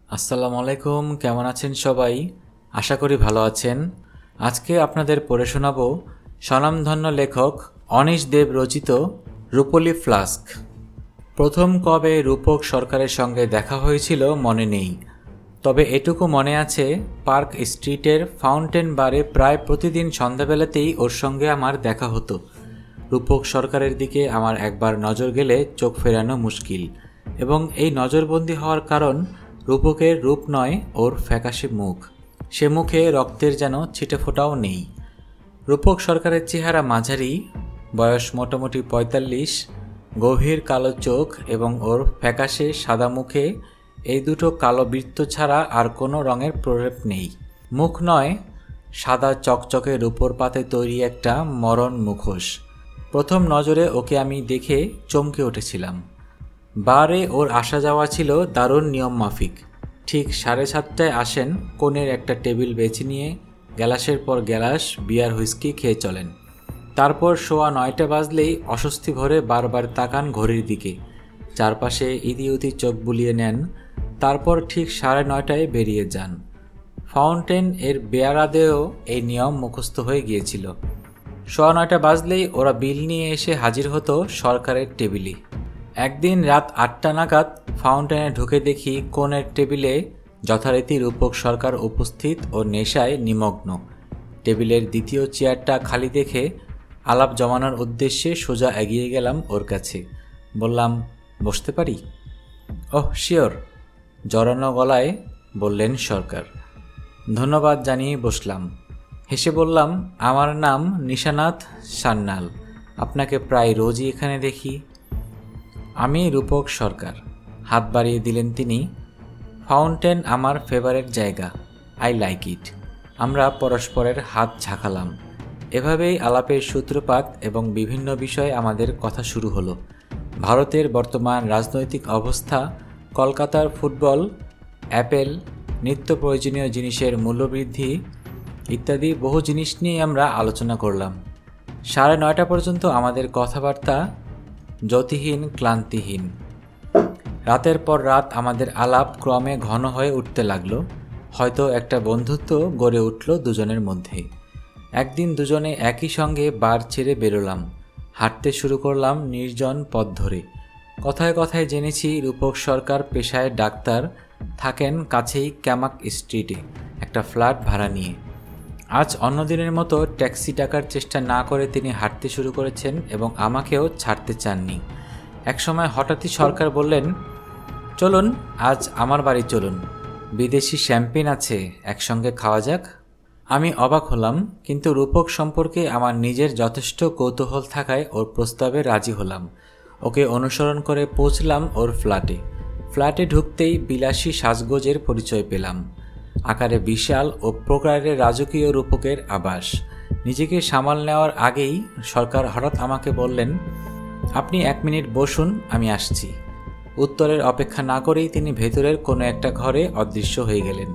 আসসালামু আলাইকুম, কেমন আছেন সবাই? আশা করি ভালো আছেন। আজকে আপনাদের পড়ে শোনাব স্বনামধন্য লেখক অনীশ দেব রচিত রূপলী ফ্লাস্ক। প্রথম কবে রূপক সরকারের সঙ্গে দেখা হয়েছিল মনে নেই, তবে এটুকু মনে আছে পার্ক স্ট্রিটের ফাউন্টেন বারে প্রায় প্রতিদিন সন্ধ্যাবেলাতেই ওর সঙ্গে আমার দেখা হতো। রূপক সরকারের দিকে আমার একবার নজর গেলে চোখ ফেরানো মুশকিল, এবং এই নজরবন্দি হওয়ার কারণ রূপকের রূপ নয়, ওর ফ্যাকাশে মুখ। সে মুখে রক্তের যেন ছিটেফোঁটাও নেই। রূপক সরকারের চেহারা মাঝারি, বয়স মোটামুটি ৪৫, গভীর কালো চোখ এবং ওর ফ্যাকাশে সাদা মুখে এই দুটো কালো বৃত্ত ছাড়া আর কোনো রঙের প্রলেপ নেই। মুখ নয়, সাদা চকচকে রূপোর পাতে তৈরি একটা মরণ মুখোশ। প্রথম নজরে ওকে আমি দেখে চমকে উঠেছিলাম। বারে ওর আসা যাওয়া ছিল দারুণ নিয়ম মাফিক। ঠিক 7:30টায় আসেন, কোণের একটা টেবিল বেছে নিয়ে গ্যালাসের পর গ্যালাস বিয়ার হুইস্কি খেয়ে চলেন। তারপর 9:15 বাজলেই অস্বস্তি ভরে বারবার তাকান ঘড়ির দিকে, চারপাশে ইতিউতি চোখ বুলিয়ে নেন। তারপর ঠিক 9:30টায় বেরিয়ে যান। ফাউন্টেন এর বেয়ারাদেও এই নিয়ম মুখস্থ হয়ে গিয়েছিল। 9:15 বাজলেই ওরা বিল নিয়ে এসে হাজির হতো সরকারের টেবিলে। একদিন রাত 8টা নাগাদ ফাউন্টেনে ঢুকে দেখি কোণের টেবিলে যথারীতি রূপক সরকার উপস্থিত ও নেশায় নিমগ্ন। টেবিলের দ্বিতীয় চেয়ারটা খালি দেখে আলাপ জমানোর উদ্দেশ্যে সোজা এগিয়ে গেলাম ওর কাছে। বললাম, বসতে পারি? ওহ শিওর, জড়ানো গলায় বললেন সরকার। ধন্যবাদ জানিয়ে বসলাম। হেসে বললাম, আমার নাম নিশানাথ সান্যাল, আপনাকে প্রায় রোজই এখানে দেখি। আমি রূপক সরকার। হাত বাড়িয়ে দিলেন তিনি। ফাউন্টেন আমার ফেভারিট জায়গা, আই লাইক ইট। আমরা পরস্পরের হাত ঝাঁকালাম। এভাবেই আলাপের সূত্রপাত এবং বিভিন্ন বিষয়ে আমাদের কথা শুরু হলো। ভারতের বর্তমান রাজনৈতিক অবস্থা, কলকাতার ফুটবল, অ্যাপেল, নিত্য প্রয়োজনীয় জিনিসের মূল্যবৃদ্ধি ইত্যাদি বহু জিনিস নিয়ে আমরা আলোচনা করলাম। 9:30 পর্যন্ত আমাদের কথাবার্তা জ্যোতিহীন, ক্লান্তিহীন। রাতের পর রাত আমাদের আলাপ ক্রমে ঘন হয়ে উঠতে লাগলো। হয়তো একটা বন্ধুত্ব গড়ে উঠল দুজনের মধ্যে। একদিন দুজনে একই সঙ্গে বার ছেড়ে বেরোলাম। হাঁটতে শুরু করলাম নির্জন পথ ধরে। কথায় কথায় জেনেছি রূপক সরকার পেশায় ডাক্তার, থাকেন কাছেই ক্যামাক স্ট্রিটে একটা ফ্ল্যাট ভাড়া নিয়ে। আজ অন্যদিনের মতো ট্যাক্সি ডাকার চেষ্টা না করে তিনি হাঁটতে শুরু করেছেন এবং আমাকেও ছাড়তে চাননি। একসময় হঠাৎই সরকার বললেন, চলুন আজ আমার বাড়ি চলুন, বিদেশি শ্যাম্পেন আছে, একসঙ্গে খাওয়া যাক। আমি অবাক হলাম, কিন্তু রূপক সম্পর্কে আমার নিজের যথেষ্ট কৌতূহল থাকায় ওর প্রস্তাবে রাজি হলাম। ওকে অনুসরণ করে পৌঁছলাম ওর ফ্ল্যাটে। ফ্ল্যাটে ঢুকতেই বিলাসী সাজগোজের পরিচয় পেলাম। আকারে বিশাল ও প্রকারে রাজকীয় রূপকের আবাস। নিজেকে সামাল নেওয়ার আগেই সরকার হঠাৎ আমাকে বললেন, আপনি 1 মিনিট বসুন, আমি আসছি। উত্তরের অপেক্ষা না করেই তিনি ভেতরের কোনো একটা ঘরে অদৃশ্য হয়ে গেলেন।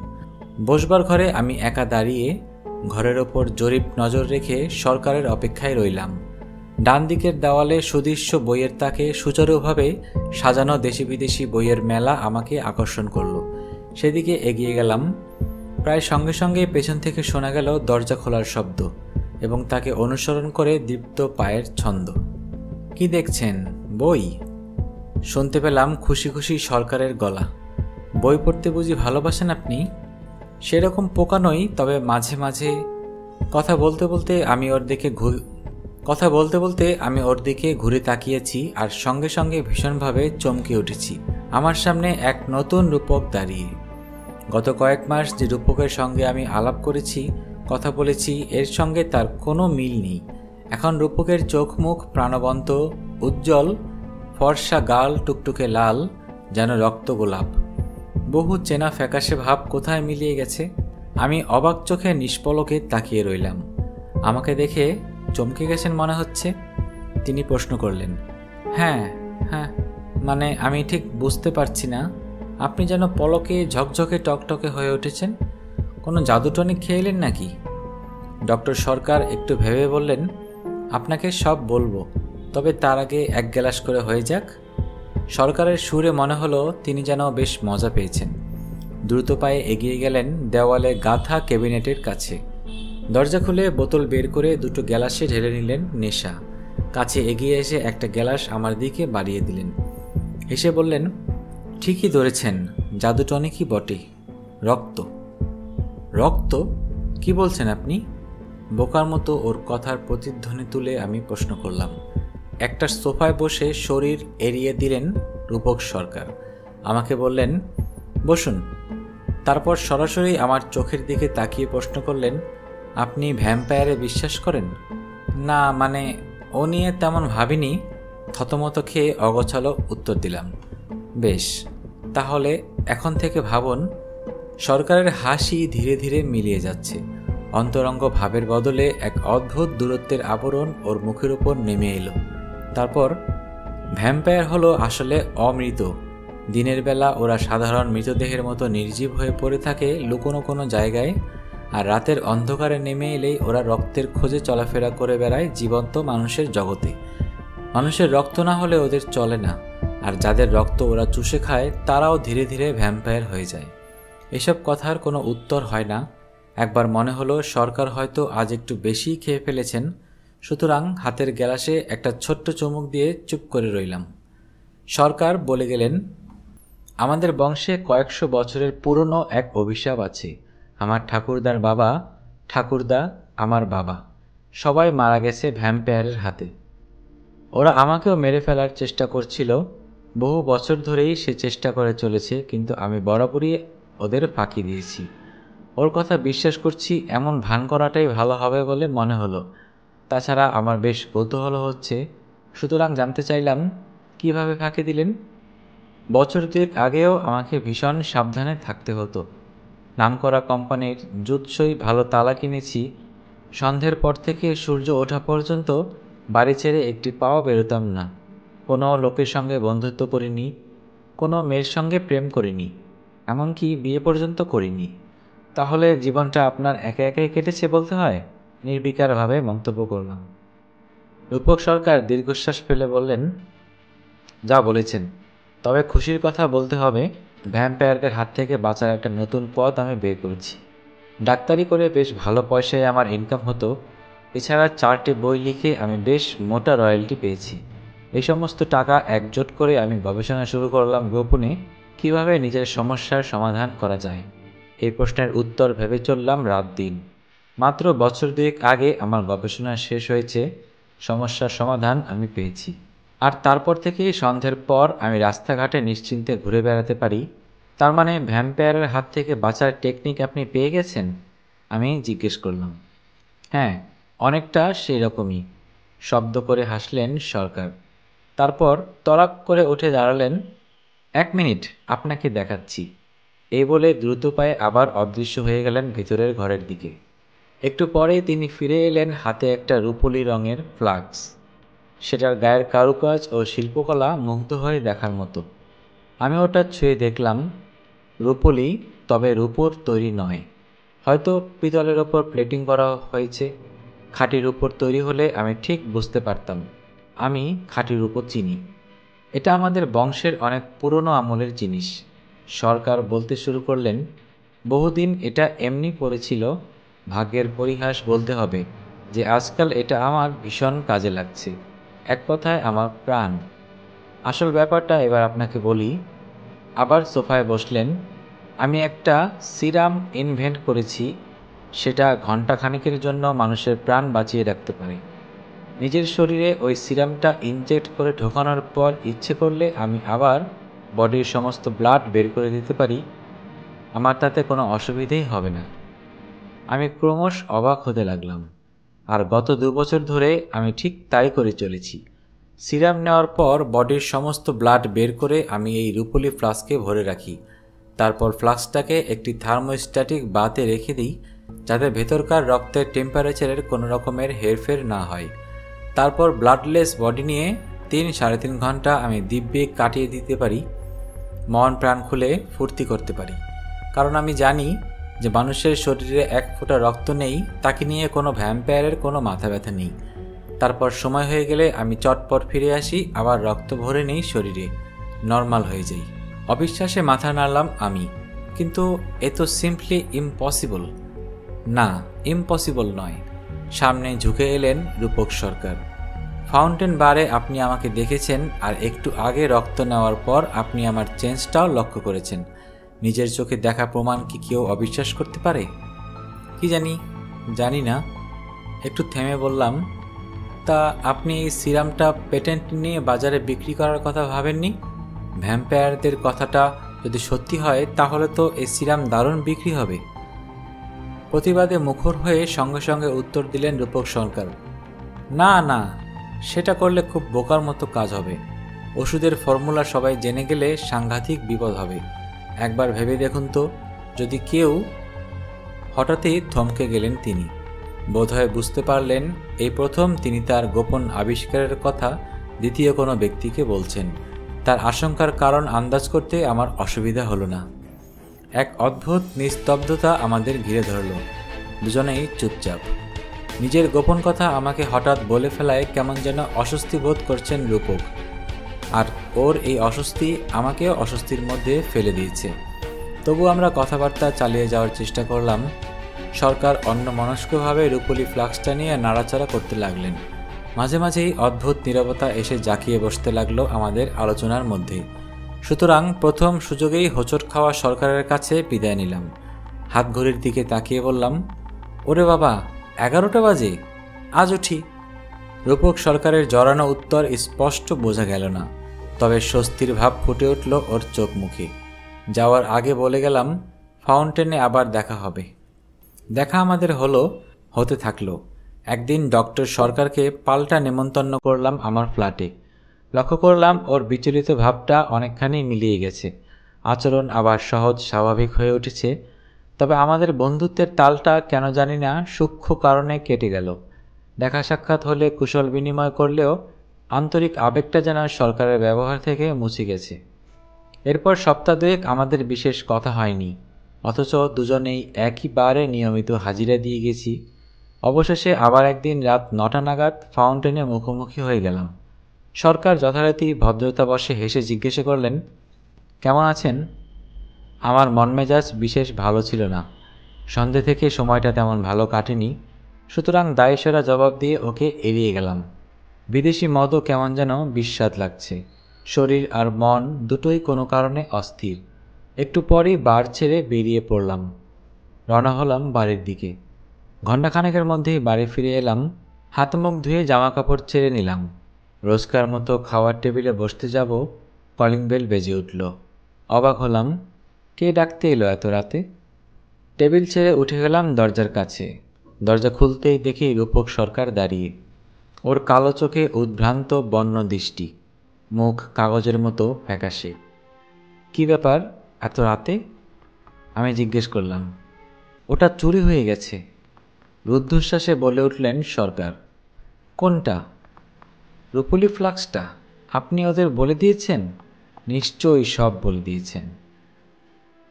বসবার ঘরে আমি একা দাঁড়িয়ে ঘরের ওপর জরিপ নজর রেখে সরকারের অপেক্ষায় রইলাম। ডান দিকের দেওয়ালে সুদৃশ্য বইয়ের তাকে সুচারুভাবে সাজানো দেশি বিদেশি বইয়ের মেলা আমাকে আকর্ষণ করল। সেদিকে এগিয়ে গেলাম। প্রায় সঙ্গে সঙ্গে পেছন থেকে শোনা গেল দরজা খোলার শব্দ এবং তাকে অনুসরণ করে দীপ্ত পায়ের ছন্দ। কি দেখছেন? বই? শুনতে পেলাম খুশি খুশি সরকারের গলা। বই পড়তে বুঝি ভালোবাসেন আপনি? সেরকম পোকা নই, তবে মাঝে মাঝে। কথা বলতে বলতে আমি ওর দিকে ঘুরে তাকিয়েছি আর সঙ্গে সঙ্গে ভীষণভাবে চমকে উঠেছি। আমার সামনে এক নতুন রূপক দাঁড়িয়ে। গত কয়েক মাস যে রূপকের সঙ্গে আমি আলাপ করেছি, কথা বলেছি, এর সঙ্গে তার কোনো মিল নেই। এখন রূপকের চোখ মুখ প্রাণবন্ত, উজ্জ্বল, ফর্সা গাল টুকটুকে লাল, যেন রক্ত গোলাপ। বহু চেনা ফ্যাকাশে ভাব কোথায় মিলিয়ে গেছে। আমি অবাক চোখে নিষ্পলকে তাকিয়ে রইলাম। আমাকে দেখে চমকে গেছেন মনে হচ্ছে। তিনি প্রশ্ন করলেন, হ্যাঁ হ্যাঁ, মানে আমি ঠিক বুঝতে পারছি না। আপনি যেন পলকে ঝকঝকে টকটকে হয়ে উঠেছেন। কোনো জাদু টনিক খেয়েলেন নাকি? ডক্টর সরকার একটু ভেবে বললেন, আপনাকে সব বলবো, তবে তার আগে 1 গ্লাস করে হয়ে যাক। সরকারের সুরে মনে হলো তিনি যেন বেশ মজা পেয়েছেন। দ্রুত পায়ে এগিয়ে গেলেন দেওয়ালে গাঁথা ক্যাবিনেটের কাছে। দরজা খুলে বোতল বের করে দুটো গ্যালাসে ঢেলে নিলেন নেশা। কাছে এগিয়ে এসে একটা গ্যালাস আমার দিকে বাড়িয়ে দিলেন। হেসে বললেন, ঠিকই ধরেছেন, জাদু টনিকই বটে। রক্ত। রক্ত? কি বলছেন আপনি? বোকার মতো ওর কথার প্রতিধ্বনি তুলে আমি প্রশ্ন করলাম। একটা সোফায় বসে শরীর এড়িয়ে দিলেন রূপক সরকার। আমাকে বললেন, বসুন। তারপর সরাসরি আমার চোখের দিকে তাকিয়ে প্রশ্ন করলেন, আপনি ভ্যাম্পায়ারে বিশ্বাস করেন? না, মানে ও নিয়ে তেমন ভাবিনি। থতমত খেয়ে অগোছালো উত্তর দিলাম। বেশ, তাহলে এখন থেকে ভাবুন। সরকারের হাসি ধীরে ধীরে মিলিয়ে যাচ্ছে। অন্তরঙ্গ ভাবের বদলে এক অদ্ভুত দূরত্বের আবরণ ওর মুখের উপর নেমে এলো। তারপর, ভ্যাম্পায়ার হলো আসলে অমৃত। দিনের বেলা ওরা সাধারণ মৃতদেহের মতো নির্জীব হয়ে পড়ে থাকে লুকোনো কোনো জায়গায়, আর রাতের অন্ধকারে নেমে এলেই ওরা রক্তের খোঁজে চলাফেরা করে বেড়ায় জীবন্ত মানুষের জগতে। মানুষের রক্ত না হলে ওদের চলে না, আর যাদের রক্ত ওরা চুষে খায় তারাও ধীরে ধীরে ভ্যাম্পায়ার হয়ে যায়। এসব কথার কোনো উত্তর হয় না। একবার মনে হলো সরকার হয়তো আজ একটু বেশিই খেয়ে ফেলেছেন, সুতরাং হাতের গ্যালাসে একটা ছোট্ট চুমুক দিয়ে চুপ করে রইলাম। সরকার বলে গেলেন, আমাদের বংশে কয়েকশো বছরের পুরনো এক অভিশাপ আছে। আমার ঠাকুরদার বাবা, ঠাকুরদা, আমার বাবা সবাই মারা গেছে ভ্যাম্পায়ারের হাতে। ওরা আমাকেও মেরে ফেলার চেষ্টা করছিল। বহু বছর ধরেই সে চেষ্টা করে চলেছে, কিন্তু আমি বরাবরই ওদের ফাঁকি দিয়েছি। ওর কথা বিশ্বাস করছি এমন ভান করাটাই ভালো হবে বলে মনে হলো। তাছাড়া আমার বেশ কৌতূহল হচ্ছে, সুতরাং জানতে চাইলাম, কিভাবে ফাঁকি দিলেন? বছর দুয়েক আগেও আমাকে ভীষণ সাবধানে থাকতে হতো। নামকরা কোম্পানির জুৎসই ভালো তালা কিনেছি। সন্ধ্যের পর থেকে সূর্য ওঠা পর্যন্ত বাড়ি ছেড়ে একটি পাও বেরোতাম না। কোনো লোকের সঙ্গে বন্ধুত্ব করিনি, কোনো মেয়ের সঙ্গে প্রেম করিনি, এমনকি বিয়ে পর্যন্ত করিনি। তাহলে জীবনটা আপনার একা একাই কেটেছে বলতে হয়? নির্বিকারভাবে মন্তব্য করলাম। রূপক সরকার দীর্ঘশ্বাস ফেলে বললেন, যা বলেছেন, তবে খুশির কথা বলতে হবে, ভ্যাম্পায়ারদের হাত থেকে বাঁচার একটা নতুন পথ আমি বের করেছি। ডাক্তারি করে বেশ ভালো পয়সায় আমার ইনকাম হতো। এছাড়া 4টি বই লিখে আমি বেশ মোটা রয়্যালটি পেয়েছি। এই সমস্ত টাকা একজোট করে আমি গবেষণা শুরু করলাম গোপনে, কিভাবে নিজের সমস্যার সমাধান করা যায়। এই প্রশ্নের উত্তর ভেবে চললাম রাত দিন। মাত্র বছর দুয়েক আগে আমার গবেষণা শেষ হয়েছে, সমস্যার সমাধান আমি পেয়েছি। আর তারপর থেকেই সন্ধ্যের পর আমি রাস্তাঘাটে নিশ্চিন্তে ঘুরে বেড়াতে পারি। তার মানে ভ্যাম্পায়ারের হাত থেকে বাঁচার টেকনিক আপনি পেয়ে গেছেন? আমি জিজ্ঞেস করলাম। হ্যাঁ, অনেকটা সেই রকমই, শব্দ করে হাসলেন সরকার। তারপর তড়াক করে উঠে দাঁড়ালেন। 1 মিনিট, আপনাকে দেখাচ্ছি। এই বলে দ্রুত পায়ে আবার অদৃশ্য হয়ে গেলেন ভিতরের ঘরের দিকে। একটু পরেই তিনি ফিরে এলেন হাতে একটা রূপোলি রঙের ফ্লাক্স। সেটার গায়ের কারুকাজ ও শিল্পকলা মুগ্ধ হয়ে দেখার মতো। আমি ওটা ছুঁয়ে দেখলাম। রূপোলি, তবে রূপোর তৈরি নয়। হয়তো পিতলের ওপর প্লেটিং করা হয়েছে। খাঁটি রূপোর তৈরি হলে আমি ঠিক বুঝতে পারতাম। আমি খাঁটি রূপো চিনি। এটা আমাদের বংশের অনেক পুরনো আমলের জিনিস। সরকার বলতে শুরু করলেন, বহুদিন এটা এমনি পড়েছিল। ভাগ্যের পরিহাস বলতে হবে যে আজকাল এটা আমার ভীষণ কাজে লাগছে। এক কথায় আমার প্রাণ। আসল ব্যাপারটা এবার আপনাকে বলি। আবার সোফায় বসলেন। আমি একটা সিরাম ইনভেন্ট করেছি। সেটা ঘণ্টাখানেকের জন্য মানুষের প্রাণ বাঁচিয়ে রাখতে পারে। নিজের শরীরে ওই সিরামটা ইনজেক্ট করে ঢোকানোর পর ইচ্ছে করলে আমি আবার বডির সমস্ত ব্লাড বের করে দিতে পারি। আমার তাতে কোনো অসুবিধেই হবে না। আমি ক্রমশ অবাক হতে লাগলাম। আর গত 2 বছর ধরে আমি ঠিক তাই করে চলেছি। সিরাম নেওয়ার পর বডির সমস্ত ব্লাড বের করে আমি এই রূপোলি ফ্লাস্কে ভরে রাখি। তারপর ফ্লাস্কটাকে একটি থার্মোস্ট্যাটিক বাতে রেখে দিই, যাতে ভেতরকার রক্তের টেম্পারেচারের কোনো রকমের হেরফের না হয়। তারপর ব্লাডলেস বডি নিয়ে 3-3.5 ঘন্টা আমি দিব্যে কাটিয়ে দিতে পারি। মন প্রাণ খুলে ফুর্তি করতে পারি। কারণ আমি জানি যে মানুষের শরীরে 1 ফোঁটা রক্ত নেই, তাকে নিয়ে কোনো ভ্যাম্পায়ারের কোনো মাথা ব্যথা নেই। তারপর সময় হয়ে গেলে আমি চটপট ফিরে আসি, আবার রক্ত ভরে নেই শরীরে, নর্মাল হয়ে যাই। অবিশ্বাসে মাথা নাড়লাম আমি। কিন্তু এ তো সিম্পলি ইম্পসিবল। না, ইম্পসিবল নয়। সামনে ঝুঁকে এলেন রূপক সরকার। ফাউন্টেন বারে আপনি আমাকে দেখেছেন, আর একটু আগে রক্ত নেওয়ার পর আপনি আমার চেঞ্জটাও লক্ষ্য করেছেন। নিজের চোখে দেখা প্রমাণ কি কেউ অবিশ্বাস করতে পারে? কি জানি না। একটু থেমে বললাম, তা আপনি এই সিরামটা পেটেন্ট নিয়ে বাজারে বিক্রি করার কথা ভাবেননি? ভ্যাম্পায়ারদের কথাটা যদি সত্যি হয় তাহলে তো এই সিরাম দারুণ বিক্রি হবে। প্রতিবাদে মুখর হয়ে সঙ্গে সঙ্গে উত্তর দিলেন রূপক সরকার, না না, সেটা করলে খুব বোকার মতো কাজ হবে। ওষুধের ফর্মুলা সবাই জেনে গেলে সাংঘাতিক বিপদ হবে। একবার ভেবে দেখুন তো, যদি কেউ। হঠাৎই থমকে গেলেন তিনি। বোধহয় বুঝতে পারলেন এই প্রথম তিনি তার গোপন আবিষ্কারের কথা দ্বিতীয় কোনো ব্যক্তিকে বলছেন। তার আশঙ্কার কারণ আন্দাজ করতে আমার অসুবিধা হলো না। এক অদ্ভুত নিস্তব্ধতা আমাদের ঘিরে ধরল। দুজনেই চুপচাপ। নিজের গোপন কথা আমাকে হঠাৎ বলে ফেলায় কেমন যেন অস্বস্তি বোধ করছেন রূপক, আর ওর এই অস্বস্তি আমাকেও অস্বস্তির মধ্যে ফেলে দিয়েছে। তবু আমরা কথাবার্তা চালিয়ে যাওয়ার চেষ্টা করলাম। সরকার অন্যমনস্কভাবে রূপলি ফ্লাক্সটা নিয়ে নাড়াচাড়া করতে লাগলেন। মাঝে মাঝেই অদ্ভুত নীরবতা এসে জাঁকিয়ে বসতে লাগলো আমাদের আলোচনার মধ্যে। সুতরাং প্রথম সুযোগেই হোঁচট খাওয়া সরকারের কাছে বিদায় নিলাম। হাত ঘড়ির দিকে তাকিয়ে বললাম, ওরে বাবা, 11টা বাজে, আজ উঠি। রূপক সরকারের জড়ানো উত্তর স্পষ্ট বোঝা গেল না, তবে স্বস্তির ভাব ফুটে উঠল ওর চোখ মুখে। যাওয়ার আগে বলে গেলাম, ফাউন্টেনে আবার দেখা হবে। দেখা আমাদের হতে থাকলো। একদিন ডক্টর সরকারকে পাল্টা নেমন্তন্ন করলাম আমার ফ্ল্যাটে। লক্ষ্য করলাম ওর বিচলিত ভাবটা অনেকখানি মিলিয়ে গেছে। আচরণ আবার সহজ স্বাভাবিক হয়ে উঠেছে। তবে আমাদের বন্ধুত্বের তালটা কেন জানি না সূক্ষ্ম কারণে কেটে গেল। দেখা সাক্ষাৎ হলে কুশল বিনিময় করলেও আন্তরিক আবেগটা যেন সরকারের ব্যবহার থেকে মুছে গেছে। এরপর সপ্তাহ দুয়েক আমাদের বিশেষ কথা হয়নি, অথচ দুজনেই একই বারে নিয়মিত হাজিরা দিয়ে গেছি। অবশেষে আবার একদিন রাত 9টা নাগাদ ফাউন্টেনে মুখোমুখি হয়ে গেলাম। সরকার যথারীতি ভদ্রতাবশে হেসে জিজ্ঞেস করলেন, কেমন আছেন? আমার মন মেজাজ বিশেষ ভালো ছিল না। সন্ধে থেকে সময়টা তেমন ভালো কাটেনি। সুতরাং দায়সারা জবাব দিয়ে ওকে এড়িয়ে গেলাম। বিদেশি মদও কেমন যেন বিস্বাদ লাগছে। শরীর আর মন দুটোই কোনো কারণে অস্থির। একটু পরেই বার ছেড়ে বেরিয়ে পড়লাম। রওনা হলাম বাড়ির দিকে। ঘণ্টাখানেকের মধ্যেই বাড়ি ফিরে এলাম। হাত মুখ ধুয়ে জামা কাপড় ছেড়ে নিলাম। রোজকার মতো খাওয়ার টেবিলে বসতে যাব, কলিং বেল বেজে উঠল। অবাক হলাম, কে ডাকতে এলো এত রাতে? টেবিল ছেড়ে উঠে গেলাম দরজার কাছে। দরজা খুলতেই দেখি রূপক সরকার দাঁড়িয়ে। ওর কালো চোখে উদ্ভ্রান্ত বন্য দৃষ্টি, মুখ কাগজের মতো ফ্যাকাশে। কি ব্যাপার এত রাতে? আমি জিজ্ঞেস করলাম। ওটা চুরি হয়ে গেছে, রুদ্ধশ্বাসে বলে উঠলেন সরকার। কোনটা? রূপলি ফ্লাক্সটা। আপনি ওদের বলে দিয়েছেন? নিশ্চয়ই সব বলে দিয়েছেন।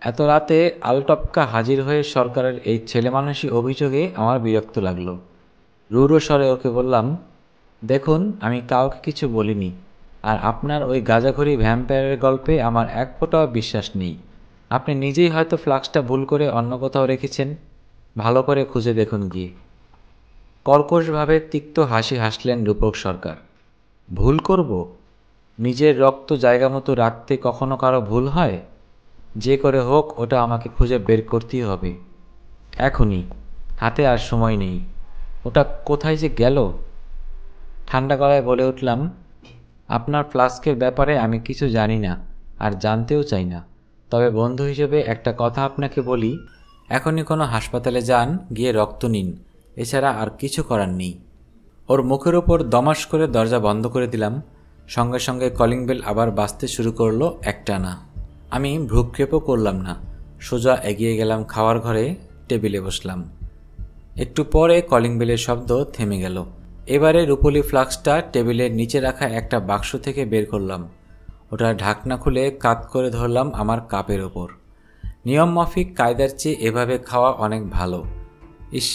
এত রাতে আলটপকা হাজির হয়ে সরকারের এই ছেলেমানুষি অভিযোগে আমার বিরক্ত লাগলো। রূঢ় স্বরে ওকে বললাম, দেখুন, আমি কাউকে কিছু বলিনি, আর আপনার ওই গাঁজাখড়ি ভ্যাম্পায়ারের গল্পে আমার এক ফোঁটাও বিশ্বাস নেই। আপনি নিজেই হয়তো ফ্লাক্সটা ভুল করে অন্য কোথাও রেখেছেন। ভালো করে খুঁজে দেখুন গিয়ে। কর্কশভাবে তিক্ত হাসি হাসলেন রূপক সরকার। ভুল করব? নিজের রক্ত জায়গা মতো রাখতে কখনো কারো ভুল হয়? যে করে হোক ওটা আমাকে খুঁজে বের করতেই হবে, এখনই। হাতে আর সময় নেই। ওটা কোথায় যে গেল? ঠান্ডা গলায় বলে উঠলাম, আপনার ফ্লাস্কের ব্যাপারে আমি কিছু জানি না, আর জানতেও চাই না। তবে বন্ধু হিসেবে একটা কথা আপনাকে বলি, এখনই কোনো হাসপাতালে যান, গিয়ে রক্ত নিন। এছাড়া আর কিছু করার নেই। ওর মুখের ওপর দমাস করে দরজা বন্ধ করে দিলাম। সঙ্গে সঙ্গে কলিং বেল আবার বাজতে শুরু করলো একটানা। আমি ভ্রুক্ষেপও করলাম না, সোজা এগিয়ে গেলাম খাওয়ার ঘরে, টেবিলে বসলাম। একটু পরে কলিং বেলের শব্দ থেমে গেল। এবারে রূপলি ফ্লাক্সটা টেবিলের নিচে রাখা একটা বাক্স থেকে বের করলাম। ওটা ঢাকনা খুলে কাত করে ধরলাম আমার কাপের ওপর। নিয়ম মাফিক কায়দার চেয়ে এভাবে খাওয়া অনেক ভালো। ইস,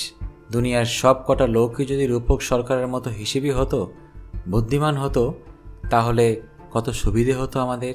দুনিয়ার সব কটা লোকই যদি রূপক সরকারের মতো হিসেবি হতো, বুদ্ধিমান হতো, তাহলে কত সুবিধে হতো আমাদের।